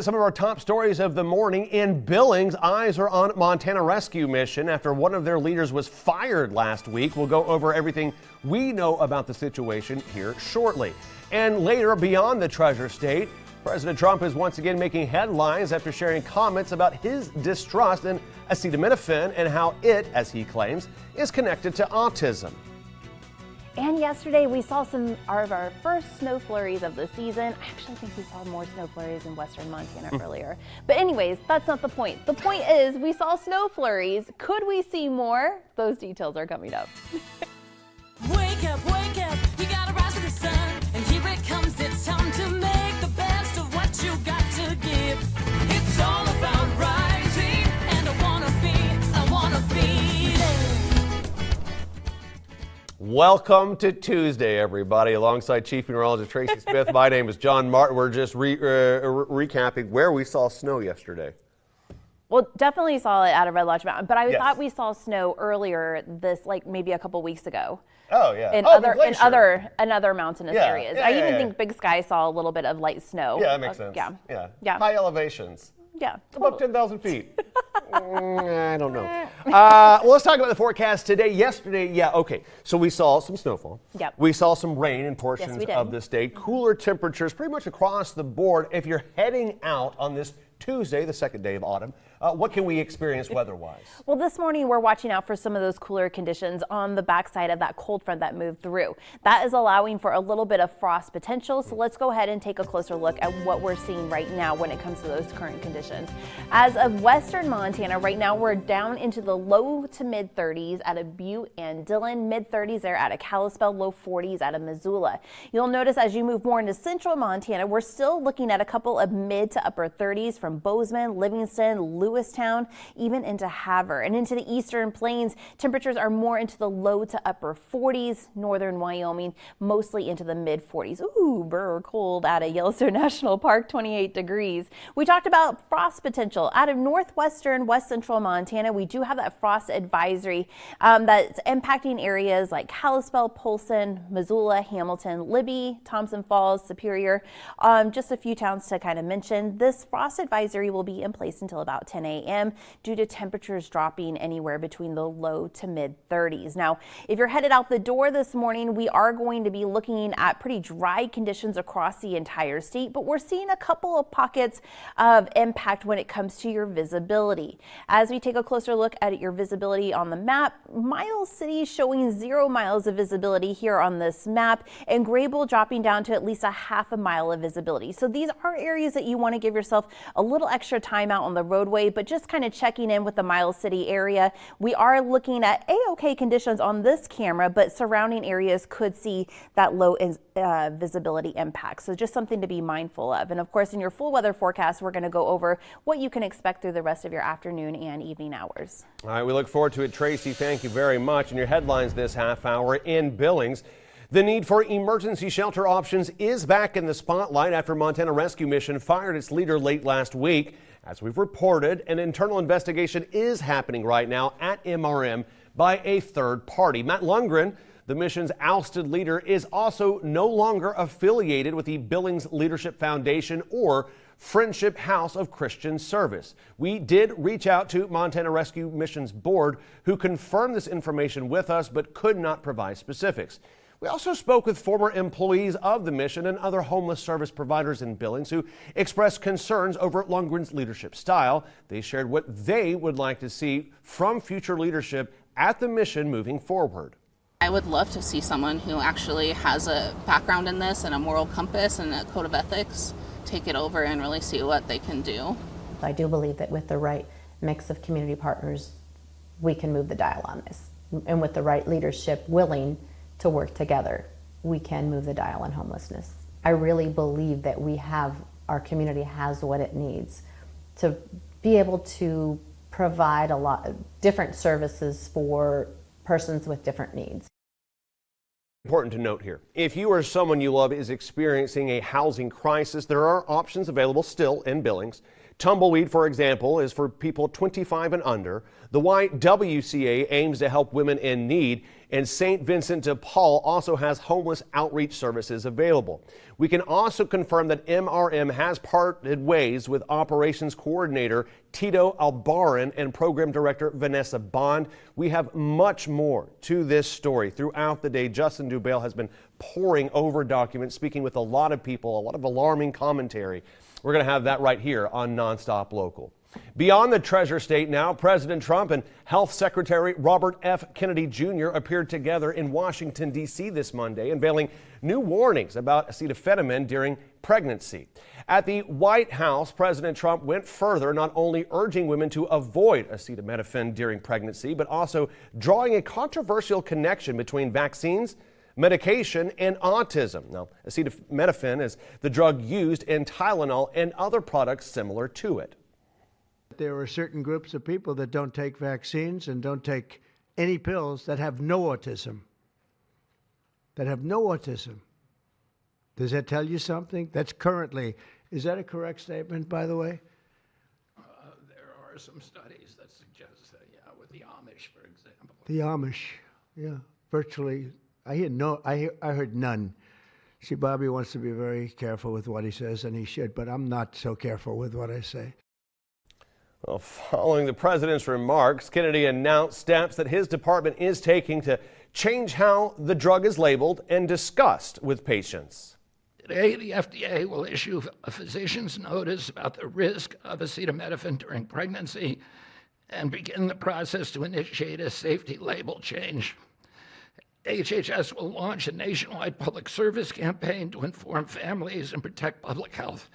Some of our top stories of the morning. In Billings, eyes are on Montana Rescue Mission after one of their leaders was fired last week. We'll go over everything we know about the situation here shortly. And later, beyond the Treasure State, President Trump is once again making headlines after sharing comments about his distrust in acetaminophen and how it, as he claims, is connected to autism. And yesterday we saw some of our first snow flurries of the season. I actually think we saw more snow flurries in western Montana earlier. But anyways, that's not the point. The point is we saw snow flurries. Could we see more? Those details are coming up. Wake up, you gotta rise to the sun. And here it comes, it's time to make the best of what you got to give. It's all about rising, and I wanna be there. Welcome to Tuesday, everybody. Alongside Chief Meteorologist Tracy Smith, my name is John Martin. We're just recapping where we saw snow yesterday. Well, definitely saw it out of Red Lodge Mountain, but I thought we saw snow earlier maybe a couple weeks ago. Oh yeah. In other mountainous areas. I even think Big Sky saw a little bit of light snow. Yeah, that makes sense. Yeah. High elevations. Yeah. Above 10,000 feet. I don't know. Well, let's talk about the forecast today. Yesterday, okay. So we saw some snowfall. Yep. We saw some rain in portions of the state. Cooler temperatures pretty much across the board. If you're heading out on this Tuesday, the second day of autumn, what can we experience weather-wise? Well, this morning we're watching out for some of those cooler conditions on the backside of that cold front that moved through. That is allowing for a little bit of frost potential. So let's go ahead and take a closer look at what we're seeing right now when it comes to those current conditions. As of western Montana, right now we're down into the low to mid 30s out of Butte and Dillon, mid 30s there out of Kalispell, low 40s out of Missoula. You'll notice as you move more into central Montana, we're still looking at a couple of mid to upper 30s from Bozeman, Livingston, Lewistown, even into Havre. And into the eastern plains, temperatures are more into the low to upper 40s. Northern Wyoming, mostly into the mid 40s. Ooh, brr, cold out of Yellowstone National Park, 28 degrees. We talked about frost potential. Out of northwestern, west central Montana, we do have that frost advisory that's impacting areas like Kalispell, Polson, Missoula, Hamilton, Libby, Thompson Falls, Superior. Just a few towns to kind of mention. This frost advisory will be in place until about 10 a.m. due to temperatures dropping anywhere between the low to mid 30s. Now, if you're headed out the door this morning, we are going to be looking at pretty dry conditions across the entire state, but we're seeing a couple of pockets of impact when it comes to your visibility. As we take a closer look at your visibility on the map, Miles City showing 0 miles of visibility here on this map, and Grable dropping down to at least a half a mile of visibility. So these are areas that you want to give yourself a little extra time out on the roadway, but just kind of checking in with the Miles City area. We are looking at A-OK conditions on this camera, but surrounding areas could see that low visibility impact. So just something to be mindful of. And of course, in your full weather forecast, we're going to go over what you can expect through the rest of your afternoon and evening hours. All right, we look forward to it, Tracy. Thank you very much. And your headlines this half hour: in Billings, the need for emergency shelter options is back in the spotlight after Montana Rescue Mission fired its leader late last week. As we've reported, an internal investigation is happening right now at MRM by a third party. Matt Lundgren, the mission's ousted leader, is also no longer affiliated with the Billings Leadership Foundation or Friendship House of Christian Service. We did reach out to Montana Rescue Mission's board, who confirmed this information with us but could not provide specifics. We also spoke with former employees of the mission and other homeless service providers in Billings who expressed concerns over Lundgren's leadership style. They shared what they would like to see from future leadership at the mission moving forward. I would love to see someone who actually has a background in this and a moral compass and a code of ethics take it over and really see what they can do. I do believe that with the right mix of community partners, we can move the dial on this. And with the right leadership willing to work together, we can move the dial on homelessness. I really believe that our community has what it needs to be able to provide a lot of different services for persons with different needs. Important to note here, if you or someone you love is experiencing a housing crisis, there are options available still in Billings. Tumbleweed, for example, is for people 25 and under. The YWCA aims to help women in need. And St. Vincent de Paul also has homeless outreach services available. We can also confirm that MRM has parted ways with Operations Coordinator Tito Albaran and Program Director Vanessa Bond. We have much more to this story. Throughout the day, Justin Dubale has been poring over documents, speaking with a lot of people, a lot of alarming commentary. We're going to have that right here on NonStop Local. Beyond the Treasure State now, President Trump and Health Secretary Robert F. Kennedy Jr. appeared together in Washington, D.C. this Monday, unveiling new warnings about acetaminophen during pregnancy. At the White House, President Trump went further, not only urging women to avoid acetaminophen during pregnancy, but also drawing a controversial connection between vaccines, medication, and autism. Now, acetaminophen is the drug used in Tylenol and other products similar to it. There are certain groups of people that don't take vaccines and don't take any pills that have no autism. Does that tell you something? That's currently, is that a correct statement, by the way? There are some studies that suggest that, yeah, with the Amish, for example. The Amish, yeah, virtually. I heard none. See, Bobby wants to be very careful with what he says, and he should, but I'm not so careful with what I say. Well, following the president's remarks, Kennedy announced steps that his department is taking to change how the drug is labeled and discussed with patients. Today, the FDA will issue a physician's notice about the risk of acetaminophen during pregnancy and begin the process to initiate a safety label change. HHS will launch a nationwide public service campaign to inform families and protect public health.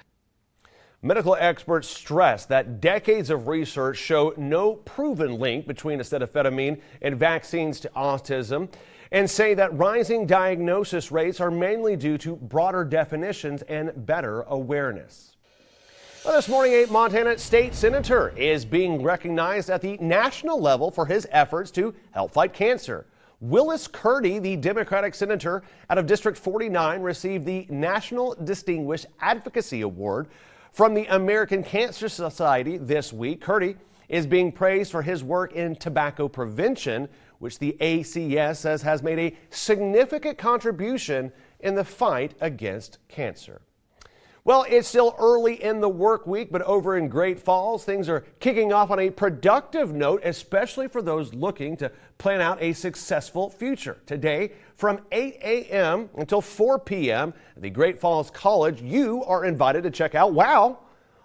Medical experts stress that decades of research show no proven link between acetaminophen and vaccines to autism, and say that rising diagnosis rates are mainly due to broader definitions and better awareness. Well, this morning, a Montana state senator is being recognized at the national level for his efforts to help fight cancer. Willis Curdy, the Democratic senator out of District 49, received the National Distinguished Advocacy Award from the American Cancer Society this week. Curdy is being praised for his work in tobacco prevention, which the ACS says has made a significant contribution in the fight against cancer. Well, it's still early in the work week, but over in Great Falls, things are kicking off on a productive note, especially for those looking to plan out a successful future. Today, from 8 a.m. until 4 p.m. at the Great Falls College, you are invited to check out WOW,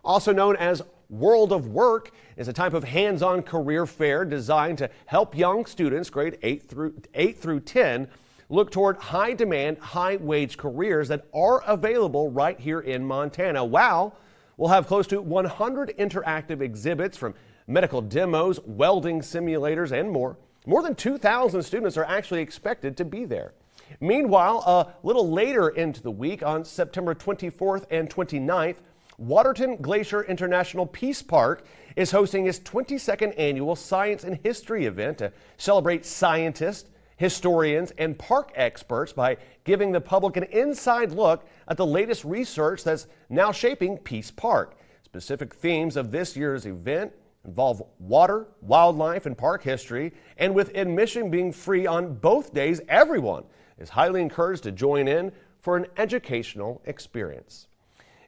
also known as World of Work, is a type of hands-on career fair designed to help young students grade 8 through 10 look toward high-demand, high-wage careers that are available right here in Montana. WOW will have close to 100 interactive exhibits, from medical demos, welding simulators, and more. More than 2,000 students are actually expected to be there. Meanwhile, a little later into the week, on September 24th and 29th, Waterton Glacier International Peace Park is hosting its 22nd annual Science and History event to celebrate scientists, historians, and park experts by giving the public an inside look at the latest research that's now shaping Peace Park. Specific themes of this year's event involve water, wildlife, and park history, and with admission being free on both days, everyone is highly encouraged to join in for an educational experience.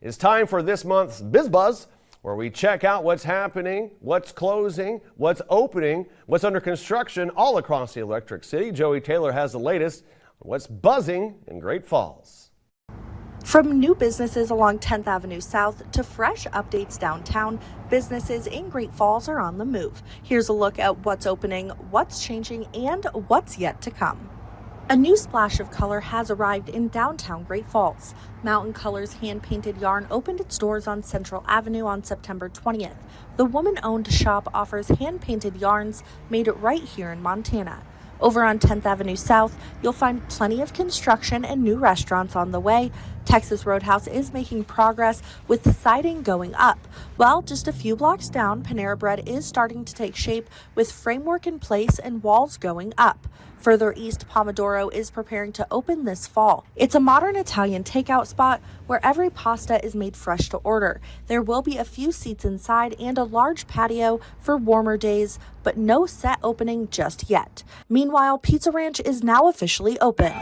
It's time for this month's BizBuzz, where we check out what's happening, what's closing, what's opening, what's under construction all across the Electric City. Joey Taylor has the latest on what's buzzing in Great Falls. From new businesses along 10th Avenue South to fresh updates downtown, businesses in Great Falls are on the move. Here's a look at what's opening, what's changing, and what's yet to come. A new splash of color has arrived in downtown Great Falls. Mountain Colors hand-painted yarn opened its doors on Central Avenue on September 20th. The woman-owned shop offers hand-painted yarns made right here in Montana. Over on 10th Avenue South, you'll find plenty of construction and new restaurants on the way. Texas Roadhouse is making progress with the siding going up. Well, just a few blocks down, Panera Bread is starting to take shape with framework in place and walls going up. Further east, Pomodoro is preparing to open this fall. It's a modern Italian takeout spot where every pasta is made fresh to order. There will be a few seats inside and a large patio for warmer days, but no set opening just yet. Meanwhile, Pizza Ranch is now officially open.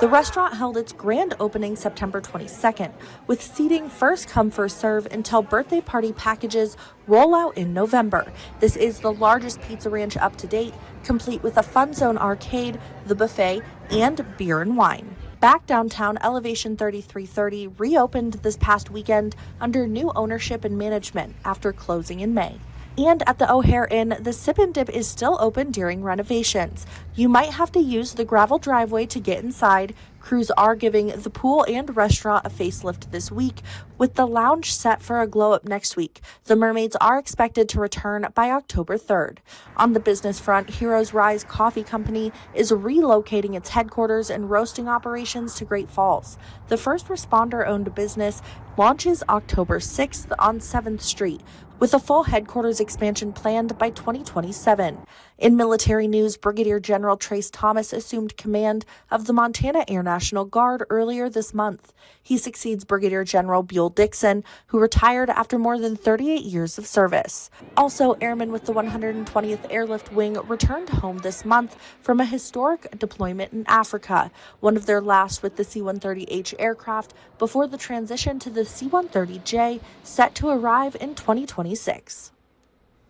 The restaurant held its grand opening September 22nd, with seating first come first serve until birthday party packages roll out in November. This is the largest Pizza Ranch up to date, complete with a fun zone arcade, the buffet, and beer and wine. Back downtown, Elevation 3330 reopened this past weekend under new ownership and management after closing in May. And at the O'Hare Inn, the Sip and Dip is still open during renovations. You might have to use the gravel driveway to get inside. Crews are giving the pool and restaurant a facelift this week, with the lounge set for a glow-up next week. The Mermaids are expected to return by October 3rd. On the business front, Heroes Rise Coffee Company is relocating its headquarters and roasting operations to Great Falls. The first responder-owned business launches October 6th on 7th Street, with a full headquarters expansion planned by 2027. In military news, Brigadier General Trace Thomas assumed command of the Montana Air National Guard earlier this month. He succeeds Brigadier General Buell Dixon, who retired after more than 38 years of service. Also, airmen with the 120th Airlift Wing returned home this month from a historic deployment in Africa, one of their last with the C-130H aircraft before the transition to the C-130J, set to arrive in 2026.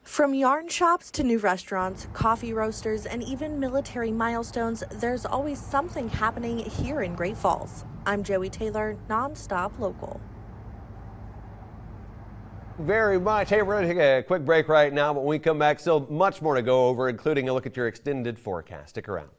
From yarn shops to new restaurants, coffee roasters, and even military milestones, there's always something happening here in Great Falls. I'm Joey Taylor, NonStop Local. Very much. Hey, we're going to take a quick break right now, but when we come back, still much more to go over, including a look at your extended forecast. Stick around.